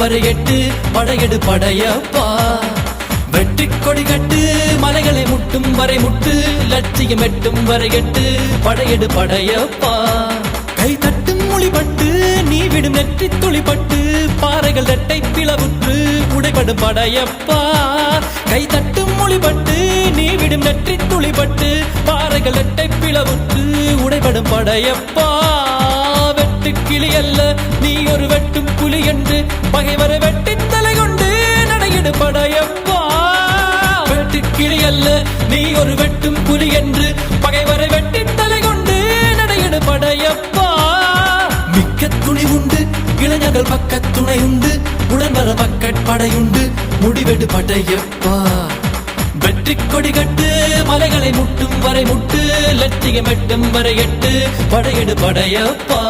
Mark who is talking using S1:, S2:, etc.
S1: வரை எட்டு படையெடு படையப்பா வெற்றி கொடி கட்டு மலைகளை முட்டும் வரை முட்டு லட்சியம் எட்டும் வரை எட்டு படையெடு படையப்பா கை தட்டும் மொழிபட்டு நீ விடும் நெற்றி துளிப்பட்டு பாறைகள் இரட்டை பிளவுற்று உடைபடும் படையப்பா கை தட்டும் மொழிபட்டு நீ விடும் நெற்றி துளிப்பட்டு பாறைகள் இரட்டை பிளவுற்று உடைபடும் படையப்பா வெட்டு கிளி அல்ல நீ ஒரு வெட்டும் புலி என்று பகைவரை வெட்டி தலை கொண்டு நடையிடு படையப்பா வெட்டு கிளி அல்ல நீ ஒரு வெட்டும் புலி என்று பகைவரை வெட்டி தலை கொண்டு நடையிடு படையப்பா மிக்க துணி உண்டு இளைஞர்கள் பக்க துணை உண்டு உடன்வர படையுண்டு முடிவெடு படையப்பா வெற்றி கொடி கட்டு மலைகளை முட்டும் வரை முட்டு லட்சியம் எட்டும் வரை எட்டு படையெடு படையப்பா